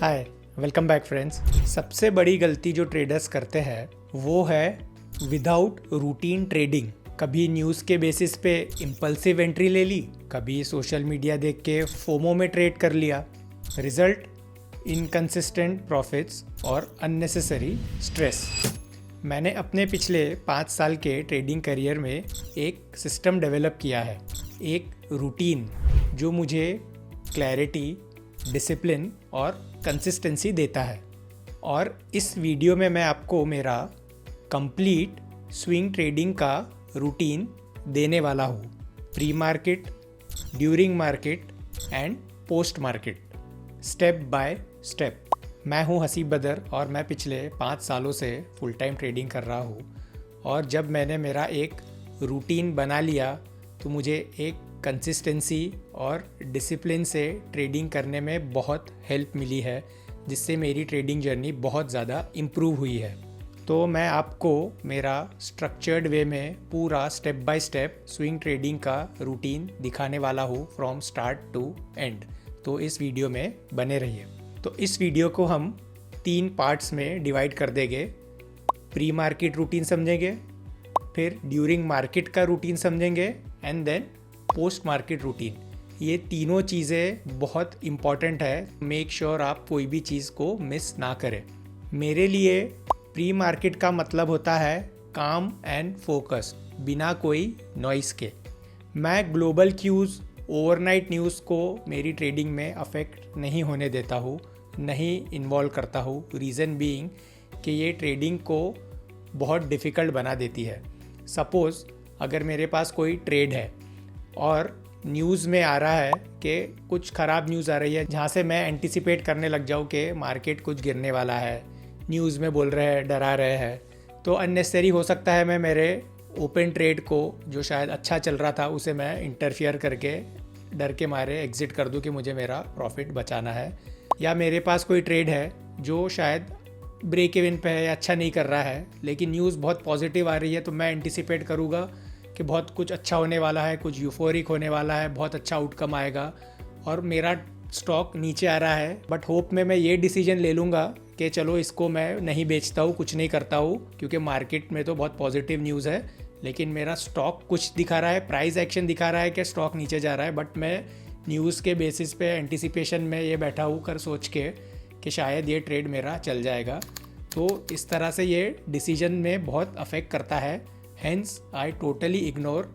हाय, welcome back friends. सबसे बड़ी गलती जो ट्रेडर्स करते हैं वो है विदाउट रूटीन ट्रेडिंग। कभी न्यूज़ के बेसिस पे इम्पल्सिव एंट्री ले ली, कभी सोशल मीडिया देख के फोमो में ट्रेड कर लिया। रिजल्ट इनकंसिस्टेंट प्रॉफिट्स और अननेसेसरी स्ट्रेस। मैंने अपने पिछले 5 साल के ट्रेडिंग करियर में एक सिस्टम डेवलप किया है, एक रूटीन जो मुझे क्लैरिटी, डिसिप्लिन और कंसिस्टेंसी देता है। और इस वीडियो में मैं आपको मेरा कंप्लीट स्विंग ट्रेडिंग का रूटीन देने वाला हूँ, pre market, during market and post market, step by step. मैं हूँ हसीब बदर और मैं पिछले 5 सालों से फुल टाइम ट्रेडिंग कर रहा हूँ। और जब मैंने मेरा एक रूटीन बना लिया तो मुझे एक कंसिस्टेंसी और डिसिप्लिन से ट्रेडिंग करने में बहुत हेल्प मिली है, जिससे मेरी ट्रेडिंग जर्नी बहुत ज़्यादा इम्प्रूव हुई है। तो मैं आपको मेरा स्ट्रक्चर्ड वे में पूरा step by step swing trading का रूटीन दिखाने वाला हूँ फ्रॉम स्टार्ट टू एंड। तो इस वीडियो में बने रहिए। तो इस वीडियो को हम 3 पार्ट्स में डिवाइड कर देंगे। प्री मार्केट रूटीन समझेंगे, फिर ड्यूरिंग मार्केट का रूटीन समझेंगे and then post market routine. ये तीनों चीज़ें बहुत इम्पॉर्टेंट है। मेक श्योर आप कोई भी चीज़ को मिस ना करें। मेरे लिए प्री मार्केट का मतलब होता है काम एंड फोकस, बिना कोई नॉइस के। मैं ग्लोबल क्यूज़, ओवरनाइट न्यूज़ को मेरी ट्रेडिंग में अफेक्ट नहीं होने देता हूँ, नहीं इन्वॉल्व करता हूँ। रीज़न बीइंग कि ये ट्रेडिंग को बहुत डिफ़िकल्ट बना देती है। सपोज़ अगर मेरे पास कोई ट्रेड है और न्यूज़ में आ रहा है कि कुछ ख़राब न्यूज़ आ रही है, जहाँ से मैं एंटिसिपेट करने लग जाऊँ कि मार्केट कुछ गिरने वाला है, न्यूज़ में बोल रहे हैं, डरा रहे हैं, तो अननेसेसरी हो सकता है मैं मेरे ओपन ट्रेड को जो शायद अच्छा चल रहा था उसे मैं इंटरफियर करके डर के मारे एग्ज़िट कर दूँ कि मुझे मेरा प्रॉफिट बचाना है। या मेरे पास कोई ट्रेड है जो शायद ब्रेक इवन पे है या अच्छा नहीं कर रहा है, लेकिन न्यूज़ बहुत पॉजिटिव आ रही है, तो मैं एंटिसिपेट करूँगा कि बहुत कुछ अच्छा होने वाला है, कुछ यूफोरिक होने वाला है, बहुत अच्छा आउटकम आएगा और मेरा स्टॉक नीचे आ रहा है। बट होप में मैं ये डिसीजन ले लूँगा कि चलो इसको मैं नहीं बेचता हूँ, कुछ नहीं करता हूँ, क्योंकि मार्केट में तो बहुत पॉजिटिव न्यूज़ है, लेकिन मेरा स्टॉक कुछ दिखा रहा है, प्राइस एक्शन दिखा रहा है कि स्टॉक नीचे जा रहा है। बट मैं न्यूज़ के बेसिस पे एंटिसिपेशन में ये बैठा हूँ कर सोच के कि शायद ये ट्रेड मेरा चल जाएगा। तो इस तरह से ये डिसीजन में बहुत अफेक्ट करता है। Hence I totally ignore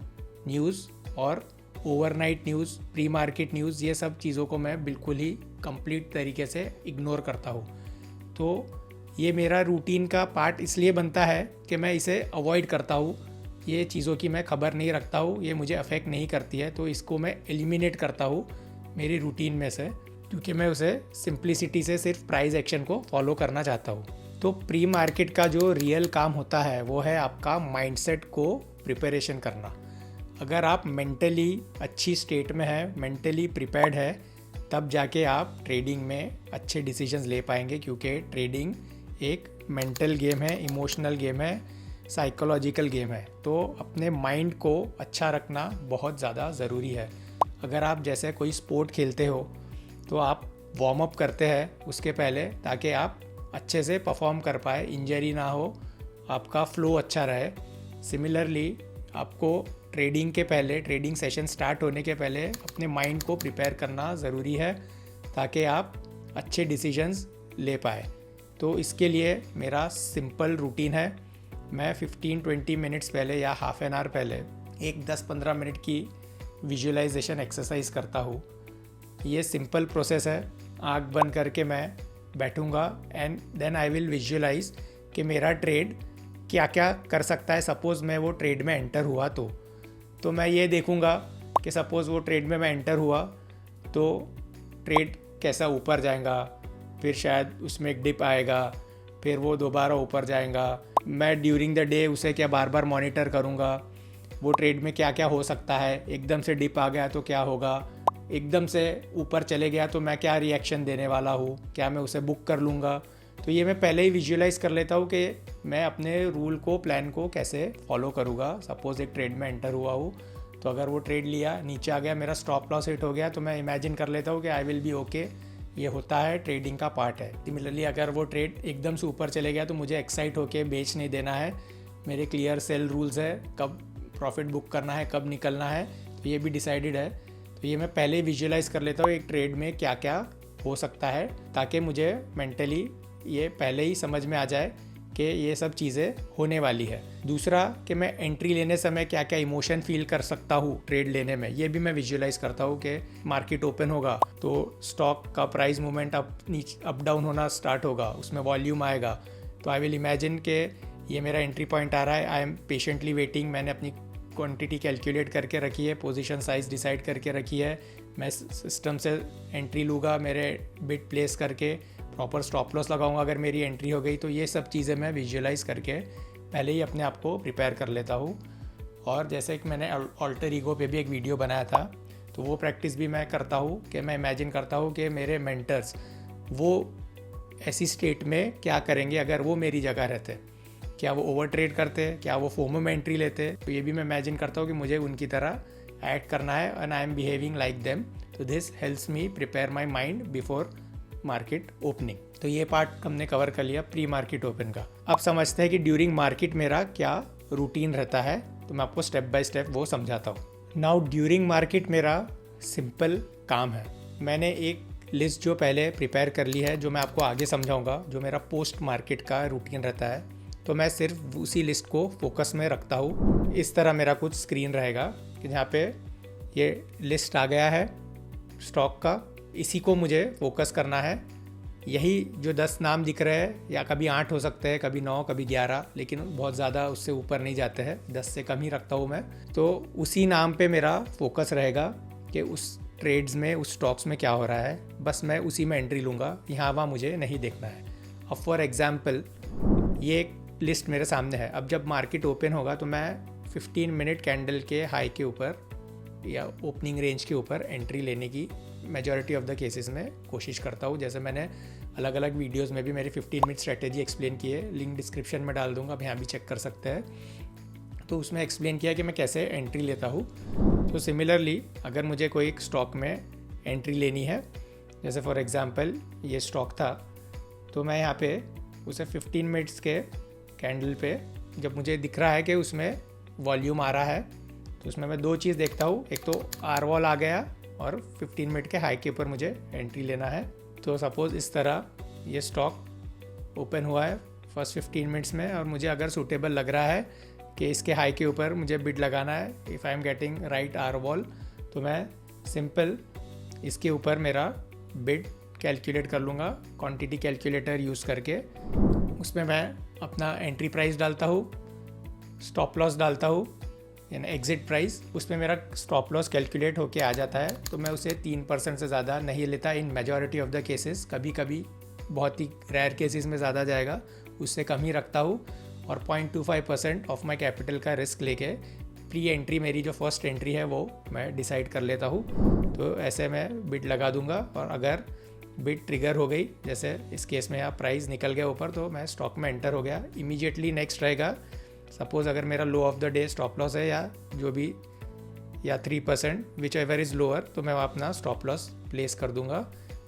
news और overnight news, pre market news, ये सब चीज़ों को मैं बिल्कुल ही कंप्लीट तरीके से इग्नोर करता हूँ। तो ये मेरा रूटीन का पार्ट इसलिए बनता है कि मैं इसे अवॉइड करता हूँ, ये चीज़ों की मैं खबर नहीं रखता हूँ, ये मुझे अफेक्ट नहीं करती है, तो इसको मैं एलिमिनेट करता हूँ मेरी रूटीन में से, क्योंकि मैं उसे सिंप्लिसिटी से सिर्फ प्राइस एक्शन को फॉलो करना चाहता हूँ। तो प्री मार्केट का जो रियल काम होता है वो है आपका माइंडसेट को प्रिपरेशन करना। अगर आप मेंटली अच्छी स्टेट में है, मेंटली प्रिपेयर्ड है, तब जाके आप ट्रेडिंग में अच्छे डिसीजंस ले पाएंगे, क्योंकि ट्रेडिंग एक मेंटल गेम है, इमोशनल गेम है, साइकोलॉजिकल गेम है। तो अपने माइंड को अच्छा रखना बहुत ज़्यादा ज़रूरी है। अगर आप जैसे कोई स्पोर्ट खेलते हो तो आप वार्म अप करते हैं उसके पहले, ताकि आप अच्छे से परफॉर्म कर पाए, इंजरी ना हो, आपका फ्लो अच्छा रहे। सिमिलरली आपको ट्रेडिंग के पहले, ट्रेडिंग सेशन स्टार्ट होने के पहले अपने माइंड को प्रिपेयर करना ज़रूरी है, ताकि आप अच्छे डिसीजंस ले पाए। तो इसके लिए मेरा सिंपल रूटीन है। मैं 15-20 मिनट्स पहले या हाफ एन आवर पहले एक 10-15 मिनट की विजुअलाइजेशन एक्सरसाइज करता हूँ। ये सिंपल प्रोसेस है। आँख बंद करके मैं बैठूंगा and then I will visualise कि मेरा ट्रेड क्या क्या कर सकता है। सपोज़ मैं वो ट्रेड में एंटर हुआ तो मैं ये देखूंगा कि सपोज़ वो ट्रेड में मैं एंटर हुआ तो ट्रेड कैसा ऊपर जाएगा, फिर शायद उसमें एक डिप आएगा, फिर वो दोबारा ऊपर जाएगा। मैं ड्यूरिंग द डे उसे क्या बार बार मॉनिटर करूँगा, वो ट्रेड में क्या क्या हो सकता है। एकदम से डिप आ गया तो क्या होगा, एकदम से ऊपर चले गया तो मैं क्या रिएक्शन देने वाला हूँ, क्या मैं उसे बुक कर लूँगा। तो ये मैं पहले ही विजुअलाइज़ कर लेता हूँ कि मैं अपने रूल को, प्लान को कैसे फॉलो करूँगा। सपोज़ एक ट्रेड में एंटर हुआ हूँ तो अगर वो ट्रेड लिया, नीचे आ गया, मेरा स्टॉप लॉस हिट हो गया, तो मैं इमेजिन कर लेता हूँ कि आई विल बी ओके, ये होता है, ट्रेडिंग का पार्ट है। सिमिलरली अगर वो ट्रेड एकदम से ऊपर चले गया तो मुझे एक्साइट होके बेच नहीं देना है। मेरे क्लियर सेल रूल्स है, कब प्रॉफिट बुक करना है, कब निकलना है, तो ये भी डिसाइडेड है। तो ये मैं पहले विजुअलाइज कर लेता हूँ एक ट्रेड में क्या क्या हो सकता है, ताकि मुझे मेंटली ये पहले ही समझ में आ जाए कि ये सब चीज़ें होने वाली है। दूसरा कि मैं एंट्री लेने समय क्या क्या इमोशन फील कर सकता हूँ ट्रेड लेने में, ये भी मैं विजुअलाइज करता हूँ कि मार्केट ओपन होगा तो स्टॉक का प्राइस मूवमेंट अप डाउन होना स्टार्ट होगा, उसमें वॉल्यूम आएगा, तो आई विल इमेजिन कि ये मेरा एंट्री पॉइंट आ रहा है, आई एम पेशेंटली वेटिंग, मैंने अपनी क्वांटिटी कैलकुलेट करके रखी है, पोजीशन साइज डिसाइड करके रखी है, मैं सिस्टम से एंट्री लूँगा, मेरे बिट प्लेस करके प्रॉपर स्टॉप लॉस लगाऊंगा अगर मेरी एंट्री हो गई। तो ये सब चीज़ें मैं विजुअलाइज़ करके पहले ही अपने आप को प्रिपेयर कर लेता हूँ। और जैसे कि मैंने ऑल्टर ईगो पे भी एक वीडियो बनाया था, तो वो प्रैक्टिस भी मैं करता हूँ कि मैं इमेजिन करता हूँ कि मेरे मेंटर्स वो ऐसी स्टेट में क्या करेंगे अगर वो मेरी जगह रहते, क्या वो ओवर ट्रेड करते, क्या वो फोमो में एंट्री लेते। तो ये भी मैं इमेजिन करता हूँ कि मुझे उनकी तरह एक्ट करना है and I am behaving like them. तो this helps me prepare my mind before market opening. तो ये पार्ट हमने कवर कर लिया प्री मार्केट ओपन का। अब समझते हैं कि ड्यूरिंग मार्केट मेरा क्या रूटीन रहता है, तो मैं आपको स्टेप बाय स्टेप वो समझाता हूँ। नाउ ड्यूरिंग मार्केट मेरा सिंपल काम है। मैंने एक लिस्ट जो पहले प्रिपेयर कर ली है, जो मैं आपको आगे समझाऊंगा, जो मेरा पोस्ट मार्केट का रूटीन रहता है, तो मैं सिर्फ उसी लिस्ट को फोकस में रखता हूँ। इस तरह मेरा कुछ स्क्रीन रहेगा कि जहाँ पे ये लिस्ट आ गया है स्टॉक का, इसी को मुझे फोकस करना है। यही जो 10 नाम दिख रहे हैं, या कभी 8 हो सकते हैं, कभी 9, कभी 11, लेकिन बहुत ज़्यादा उससे ऊपर नहीं जाते हैं, 10 से कम ही रखता हूँ मैं। तो उसी नाम पे मेरा फोकस रहेगा कि उस ट्रेड्स में, उस स्टॉक्स में क्या हो रहा है, बस मैं उसी में एंट्री लूँगा, यहाँ वहाँ मुझे नहीं देखना है। अब फॉर एग्जाम्पल ये एक लिस्ट मेरे सामने है। अब जब मार्केट ओपन होगा तो मैं 15 मिनट कैंडल के हाई के ऊपर या ओपनिंग रेंज के ऊपर एंट्री लेने की मेजॉरिटी ऑफ द केसेस में कोशिश करता हूँ। जैसे मैंने अलग अलग वीडियोस में भी मेरी 15 मिनट स्ट्रेटेजी एक्सप्लेन की है, लिंक डिस्क्रिप्शन में डाल दूंगा, आप यहाँ भी चेक कर सकते हैं। तो उसमें एक्सप्लेन किया कि मैं कैसे एंट्री लेता हूँ। तो सिमिलरली अगर मुझे कोई एक स्टॉक में एंट्री लेनी है, जैसे फॉर एग्जांपल ये स्टॉक था, तो मैं यहाँ पे उसे 15 मिनट्स के कैंडल पे जब मुझे दिख रहा है कि उसमें वॉल्यूम आ रहा है, तो उसमें मैं 2 चीज़ देखता हूँ। एक तो आर वॉल आ गया और 15 मिनट के हाई के ऊपर मुझे एंट्री लेना है। तो सपोज़ इस तरह ये स्टॉक ओपन हुआ है फर्स्ट 15 मिनट्स में, और मुझे अगर सूटेबल लग रहा है कि इसके हाई के ऊपर मुझे बिड लगाना है, if I am getting right R wall, तो मैं सिंपल इसके ऊपर मेरा बिड कैलकुलेट कर लूँगा क्वांटिटी कैलकुलेटर यूज़ करके। उसमें मैं अपना एंट्री प्राइस डालता हूँ, स्टॉप लॉस डालता हूँ यानी एग्जिट प्राइस, उसमें मेरा स्टॉप लॉस कैलकुलेट होके आ जाता है। तो मैं उसे 3% से ज़्यादा नहीं लेता इन मेजॉरिटी ऑफ द केसेस। कभी कभी बहुत ही रेयर केसेस में ज़्यादा जाएगा, उससे कम ही रखता हूँ। और 0.25% ऑफ माई कैपिटल का रिस्क लेके प्री एंट्री, मेरी जो फर्स्ट एंट्री है वो मैं डिसाइड कर लेता हूँ। तो ऐसे मैं बिड लगा दूँगा, और अगर बिड ट्रिगर हो गई, जैसे इस केस में यहाँ प्राइस निकल गया ऊपर, तो मैं स्टॉक में एंटर हो गया। इमीडिएटली नेक्स्ट रहेगा, सपोज़ अगर मेरा low of the day stop loss है या जो भी, या 3% विच एवर इज़ लोअर, तो मैं अपना स्टॉप लॉस प्लेस कर दूंगा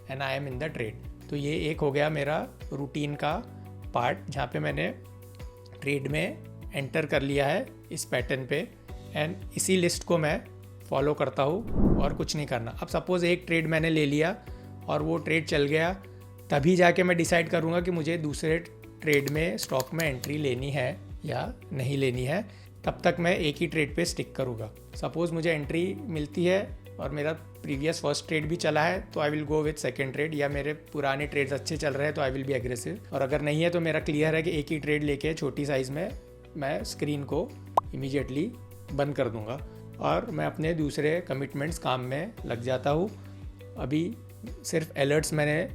and I M in the trade. तो ये एक हो गया मेरा रूटीन का पार्ट, जहाँ पे मैंने ट्रेड में एंटर कर लिया है इस पैटर्न पे, एंड इसी लिस्ट को मैं फॉलो करता हूँ और कुछ नहीं करना। अब सपोज़ एक ट्रेड मैंने ले लिया और वो ट्रेड चल गया, तभी जाके मैं डिसाइड करूँगा कि मुझे दूसरे ट्रेड में, स्टॉक में एंट्री लेनी है या नहीं लेनी है। तब तक मैं एक ही ट्रेड पे स्टिक करूँगा। सपोज़ मुझे एंट्री मिलती है और मेरा प्रीवियस फर्स्ट ट्रेड भी चला है, तो I will go with second trade, या मेरे पुराने ट्रेड्स अच्छे चल रहे हैं तो आई विल बी एग्रेसिव। और अगर नहीं है तो मेरा क्लियर है कि एक ही ट्रेड लेके छोटी साइज़ में मैं स्क्रीन को इमीडिएटली बंद कर दूँगा और मैं अपने दूसरे कमिटमेंट्स काम में लग जाता हूँ। अभी सिर्फ अलर्ट्स मैंने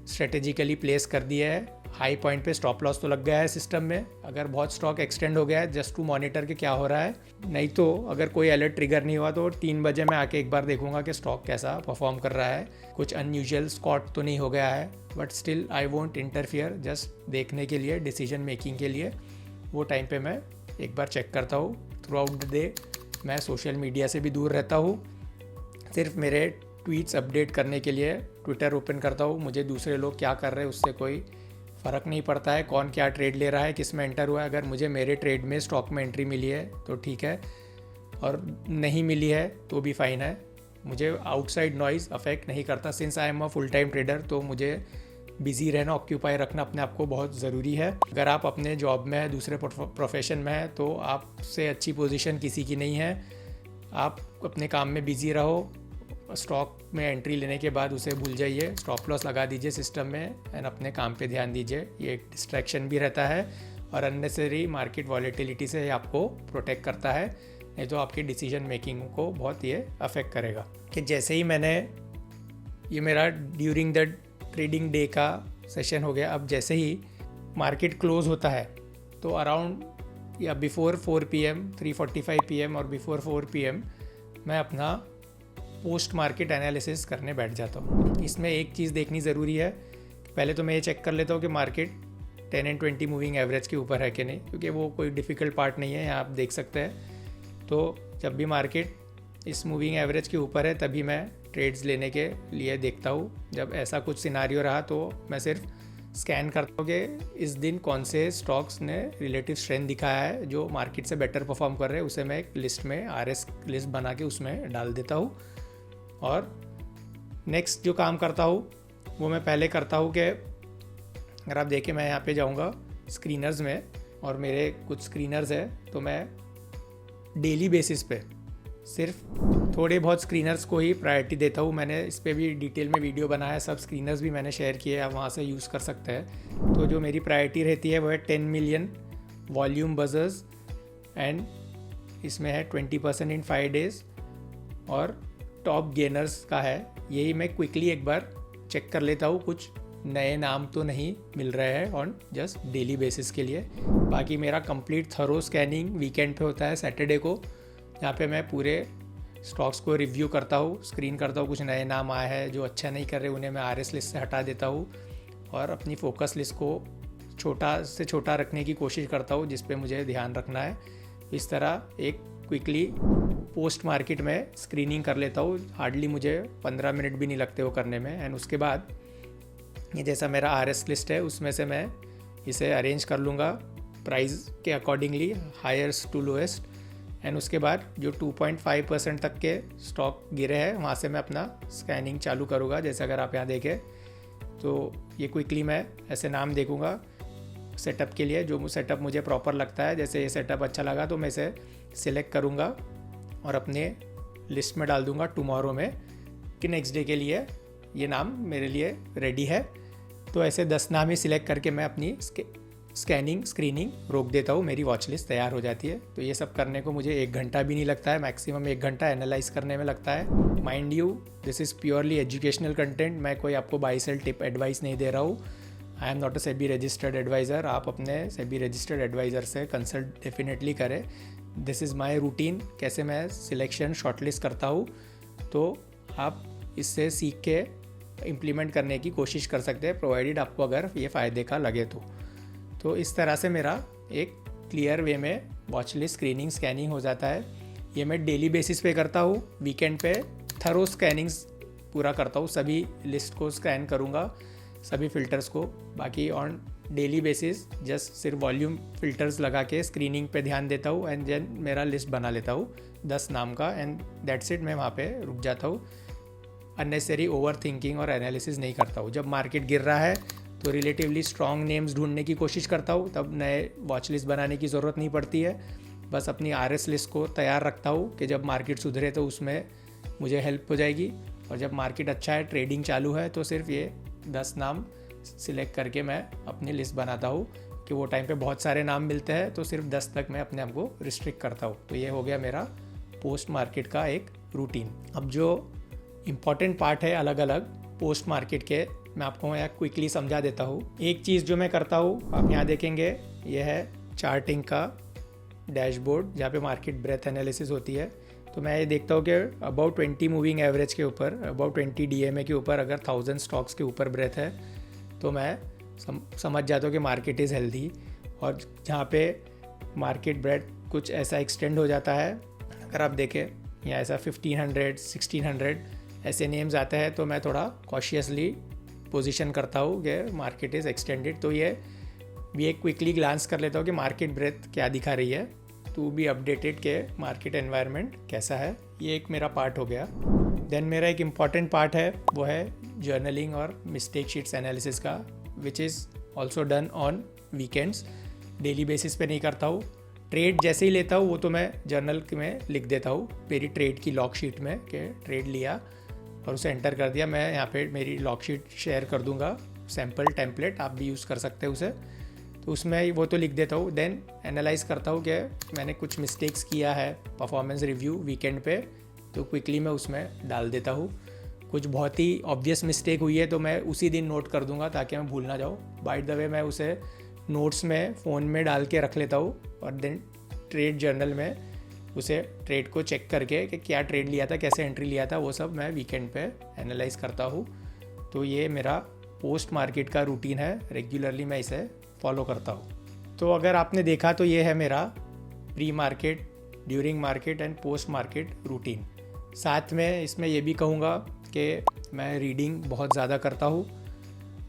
स्ट्रेटेजिकली प्लेस कर दिए है। हाई पॉइंट पे स्टॉप लॉस तो लग गया है सिस्टम में, अगर बहुत स्टॉक एक्सटेंड हो गया है, जस्ट टू मॉनिटर के क्या हो रहा है। नहीं तो अगर कोई अलर्ट ट्रिगर नहीं हुआ तो 3 बजे मैं आके एक बार देखूंगा कि स्टॉक कैसा परफॉर्म कर रहा है, कुछ अनयूजुअल स्पॉट तो नहीं हो गया है। But still I won't interfere, just देखने के लिए, डिसीजन मेकिंग के लिए वो टाइम पे मैं एक बार चेक करता हूँ। थ्रू आउट द डे मैं सोशल मीडिया से भी दूर रहता हूँ, सिर्फ मेरे ट्वीट्स अपडेट करने के लिए ट्विटर ओपन करता हूँ। मुझे दूसरे लोग क्या कर रहे हैं उससे कोई फ़र्क नहीं पड़ता है, कौन क्या ट्रेड ले रहा है, किस में एंटर हुआ है। अगर मुझे मेरे ट्रेड में स्टॉक में एंट्री मिली है तो ठीक है, और नहीं मिली है तो भी फ़ाइन है। मुझे आउटसाइड नॉइज़ अफेक्ट नहीं करता। Since I am a full time trader, तो मुझे बिज़ी रहना, ऑक्यूपाई रखना अपने आप को बहुत ज़रूरी है। अगर आप अपने जॉब में है, दूसरे प्रोफेशन में है, तो आपसे अच्छी पोजीशन किसी की नहीं है। आप अपने काम में बिज़ी रहो, स्टॉक में एंट्री लेने के बाद उसे भूल जाइए, स्टॉप लॉस लगा दीजिए सिस्टम में एंड अपने काम पे ध्यान दीजिए। ये एक डिस्ट्रैक्शन भी रहता है और अननेसेसरी मार्केट वॉलेटिलिटी से आपको प्रोटेक्ट करता है, नहीं तो आपकी डिसीजन मेकिंग को बहुत ये अफेक्ट करेगा। कि जैसे ही मैंने ये मेरा ड्यूरिंग द ट्रेडिंग डे का सेशन हो गया, अब जैसे ही मार्केट क्लोज होता है तो अराउंड या बिफोर 4 PM, 3:45 PM और बिफोर 4 PM मैं अपना पोस्ट मार्केट एनालिसिस करने बैठ जाता हूँ। इसमें एक चीज़ देखनी ज़रूरी है, पहले तो मैं ये चेक कर लेता हूँ कि मार्केट 10 and 20 मूविंग एवरेज के ऊपर है कि नहीं, क्योंकि वो कोई डिफ़िकल्ट पार्ट नहीं है, यहाँ आप देख सकते हैं। तो जब भी मार्केट इस मूविंग एवरेज के ऊपर है तभी मैं ट्रेड्स लेने के लिए देखता हूँ। जब ऐसा कुछ सिनारियो रहा तो मैं सिर्फ स्कैन करता हूँ कि इस दिन कौन से स्टॉक्स ने रिलेटिव स्ट्रेंथ दिखाया है, जो मार्केट से बेटर परफॉर्म कर रहे हैं, उसे मैं एक लिस्ट में RS लिस्ट बना के उसमें डाल देता हूँ। और नेक्स्ट जो काम करता हूँ वो मैं पहले करता हूँ कि अगर आप देखें, मैं यहाँ पे जाऊँगा स्क्रीनर्स में और मेरे कुछ स्क्रीनर्स है, तो मैं डेली बेसिस पे सिर्फ थोड़े बहुत स्क्रीनर्स को ही प्रायोरिटी देता हूँ। मैंने इस पर भी डिटेल में वीडियो बनाया है, सब स्क्रीनर्स भी मैंने शेयर किए हैं, आप वहाँ से यूज़ कर सकते हैं। तो जो मेरी प्रायोरिटी रहती है वो है 10 मिलियन वॉल्यूम बजर्स एंड इसमें है 20% इन 5 डेज़ और टॉप गेनर्स का है। यही मैं क्विकली एक बार चेक कर लेता हूँ, कुछ नए नाम तो नहीं मिल रहे हैं ऑन जस्ट डेली बेसिस के लिए। बाकी मेरा कंप्लीट थरो स्कैनिंग वीकेंड पे होता है, सैटरडे को, यहाँ पे मैं पूरे स्टॉक्स को रिव्यू करता हूँ, स्क्रीन करता हूँ। कुछ नए नाम आए हैं जो अच्छा नहीं कर रहे, उन्हें मैं RS लिस्ट से हटा देता हूँ और अपनी फोकस लिस्ट को छोटा से छोटा रखने की कोशिश करता हूँ, जिस पे मुझे ध्यान रखना है। इस तरह एक क्विकली पोस्ट मार्केट में स्क्रीनिंग कर लेता हूँ। हार्डली मुझे 15 मिनट भी नहीं लगते वो करने में। एंड उसके बाद ये जैसा मेरा RS लिस्ट है उसमें से मैं इसे अरेंज कर लूँगा प्राइस के accordingly, highest to lowest. And उसके बाद जो 2.5% तक के स्टॉक गिरे हैं वहाँ से मैं अपना स्कैनिंग चालू करूँगा। जैसे अगर आप यहाँ देखें तो ये क्विकली मैं ऐसे नाम देखूँगा सेटअप के लिए, जो सेटअप मुझे प्रॉपर लगता है। जैसे ये सेटअप अच्छा लगा तो मैं इसे सिलेक्ट करूँगा और अपने लिस्ट में डाल दूँगा टुमारो में कि नेक्स्ट डे के लिए ये नाम मेरे लिए रेडी है। तो ऐसे 10 नाम ही सिलेक्ट करके मैं अपनी स्क्रीनिंग रोक देता हूँ, मेरी वॉच लिस्ट तैयार हो जाती है। तो ये सब करने को मुझे 1 घंटा भी नहीं लगता है, मैक्सिमम 1 घंटा एनालाइज करने में लगता है। Mind you, this is purely educational content, मैं कोई आपको बाई सेल टिप एडवाइस नहीं दे रहा हूँ। I am not a SEBI registered adviser. आप अपने सेबी रजिस्टर्ड एडवाइज़र से कंसल्ट डेफिनेटली करें। दिस इज़ माई रूटीन, कैसे मैं सिलेक्शन शॉर्टलिस्ट करता हूँ, तो आप इससे सीख के इम्प्लीमेंट करने की कोशिश कर सकते हैं, प्रोवाइडेड आपको अगर ये फ़ायदे का लगे तो इस तरह से मेरा एक क्लियर वे में वॉच लिस्ट स्क्रीनिंग स्कैनिंग हो जाता है। ये मैं डेली बेसिस पे करता हूँ, वीकेंड पे थरो स्कैनिंग्स पूरा करता हूँ, सभी लिस्ट को स्कैन करूँगा, सभी फ़िल्टर्स को। बाकी ऑन डेली बेसिस जस्ट सिर्फ वॉल्यूम फ़िल्टर्स लगा के स्क्रीनिंग पे ध्यान देता हूँ एंड देन मेरा लिस्ट बना लेता हूँ 10 नाम का, एंड दैट्स इट। मैं वहाँ पे रुक जाता हूँ, अननेसेसरी ओवर थिंकिंग और एनालिसिस नहीं करता हूँ। जब मार्केट गिर रहा है तो रिलेटिवली स्ट्रॉन्ग नेम्स ढूंढने की कोशिश करता हूँ, तब नए वॉच लिस्ट बनाने की ज़रूरत नहीं पड़ती है। बस अपनी RS लिस्ट को तैयार रखता हूँ कि जब मार्केट सुधरे तो उसमें मुझे हेल्प हो जाएगी, और जब मार्केट अच्छा है, ट्रेडिंग चालू है, तो सिर्फ ये 10 नाम सिलेक्ट करके मैं अपनी लिस्ट बनाता हूँ कि वो टाइम पे बहुत सारे नाम मिलते हैं, तो सिर्फ 10 तक मैं अपने आप को रिस्ट्रिक्ट करता हूँ। तो ये हो गया मेरा पोस्ट मार्केट का एक रूटीन। अब जो इम्पॉर्टेंट पार्ट है अलग अलग पोस्ट मार्केट के, मैं आपको यहाँ क्विकली समझा देता हूँ। एक चीज़ जो मैं करता हूँ, आप यहाँ देखेंगे, ये है चार्टिंग का डैशबोर्ड जहाँ पे मार्केट ब्रेथ एनालिसिस होती है। तो मैं ये देखता हूँ कि अबाउट 20 मूविंग एवरेज के ऊपर, अबाउट 20 DMA के ऊपर अगर 1000 स्टॉक्स के ऊपर ब्रेथ है तो मैं समझ जाता हूँ कि मार्केट इज़ हेल्दी। और जहाँ पे मार्केट ब्रेथ कुछ ऐसा एक्सटेंड हो जाता है, अगर आप देखें यहाँ ऐसा 1500, 1600, ऐसे नेम्स आते हैं तो मैं थोड़ा कॉशियसली पोजीशन करता हूँ कि मार्केट इज़ एक्सटेंडेड। तो ये भी एक क्विकली ग्लांस कर लेता हूँ कि मार्केट ब्रेथ क्या दिखा रही है, टू बी अपडेटेड के मार्केट एनवायरनमेंट कैसा है। ये एक मेरा पार्ट हो गया। देन मेरा एक इम्पॉर्टेंट पार्ट है, वो है जर्नलिंग और मिस्टेक शीट्स एनालिसिस का, which is also done on weekends. Daily basis पे नहीं करता हूँ। ट्रेड जैसे ही लेता हूँ वो तो मैं जर्नल में लिख देता हूँ मेरी ट्रेड की लॉग शीट में कि ट्रेड लिया और उसे एंटर कर दिया। मैं यहाँ पे मेरी लॉग शीट शेयर कर दूँगा, सैम्पल टेम्पलेट, आप भी यूज़ कर सकते हैं उसे। तो उसमें वो तो लिख देता हूँ। देन एनालाइज़ करता हूँ कि मैंने कुछ मिस्टेक्स किया है परफॉर्मेंस रिव्यू वीकेंड पे, तो क्विकली मैं उसमें डाल देता हूँ। कुछ बहुत ही ऑब्वियस मिस्टेक हुई है तो मैं उसी दिन नोट कर दूंगा ताकि मैं भूल ना जाऊँ। बाय द वे मैं उसे नोट्स में फ़ोन में डाल के रख लेता हूँ और देन ट्रेड जर्नल में उसे ट्रेड को चेक करके कि क्या ट्रेड लिया था, कैसे एंट्री लिया था, वो सब मैं वीकेंड पे एनालाइज़ करता हूँ। तो ये मेरा पोस्ट मार्केट का रूटीन है, रेगुलरली मैं इसे फॉलो करता हूँ। तो अगर आपने देखा तो ये है मेरा pre market, during market and post market routine. साथ में इसमें ये भी कहूँगा कि मैं रीडिंग बहुत ज़्यादा करता हूँ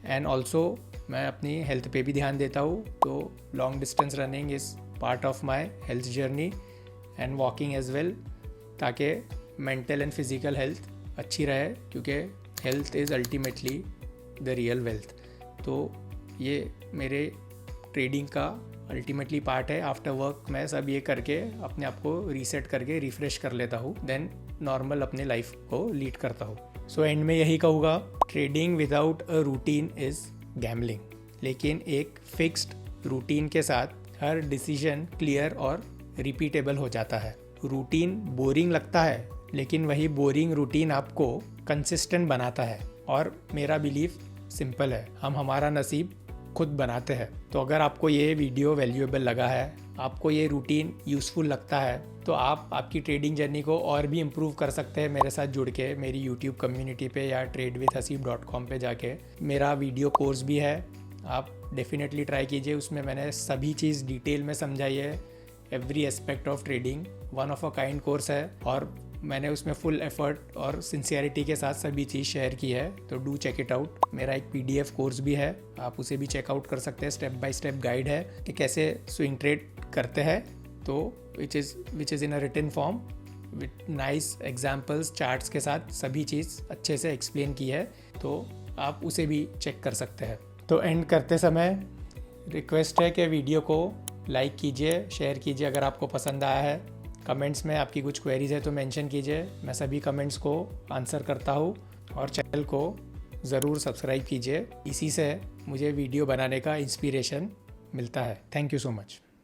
एंड ऑल्सो मैं अपनी हेल्थ पे भी ध्यान देता हूँ। तो long distance running is part of my health journey and walking as well, ताकि मेंटल एंड फिज़िकल हेल्थ अच्छी रहे, क्योंकि health is ultimately the real wealth. तो ये मेरे ट्रेडिंग का अल्टीमेटली पार्ट है। आफ्टर वर्क मैं सब ये करके अपने आप को रीसेट करके रिफ़्रेश कर लेता हूँ, देन नॉर्मल अपने लाइफ को लीड करता हूँ। सो एंड में यही कहूँगा, trading without a routine is gambling. लेकिन एक फिक्स्ड रूटीन के साथ हर डिसीजन क्लियर और रिपीटेबल हो जाता है। रूटीन बोरिंग लगता है, लेकिन वही बोरिंग रूटीन आपको कंसिस्टेंट बनाता है। और मेरा बिलीफ सिंपल है, हम हमारा नसीब खुद बनाते हैं। तो अगर आपको ये वीडियो वैल्यूएबल लगा है, आपको ये रूटीन यूज़फुल लगता है, तो आप आपकी ट्रेडिंग जर्नी को और भी इम्प्रूव कर सकते हैं मेरे साथ जुड़ के मेरी यूट्यूब कम्युनिटी पे या tradewithhasib.com पे जाके। मेरा वीडियो कोर्स भी है, आप डेफिनेटली ट्राई कीजिए। उसमें मैंने सभी चीज़ डिटेल में समझाई है, every aspect of trading. One of a kind course है और मैंने उसमें फुल एफर्ट और सिंसियरिटी के साथ सभी चीज़ शेयर की है। तो डू चेक इट आउट। मेरा एक PDF कोर्स भी है, आप उसे भी चेकआउट कर सकते हैं। स्टेप बाय स्टेप गाइड है कि कैसे स्विंग ट्रेड करते हैं, तो which is in a written form with nice examples, charts के साथ सभी चीज़ अच्छे से एक्सप्लेन की है। तो आप उसे भी चेक कर सकते हैं। तो एंड करते समय रिक्वेस्ट है कि वीडियो को लाइक कीजिए, शेयर कीजिए अगर आपको पसंद आया है। कमेंट्स में आपकी कुछ क्वेरीज है तो मेंशन कीजिए, मैं सभी कमेंट्स को आंसर करता हूँ। और चैनल को ज़रूर सब्सक्राइब कीजिए, इसी से मुझे वीडियो बनाने का इंस्पिरेशन मिलता है। Thank you so much.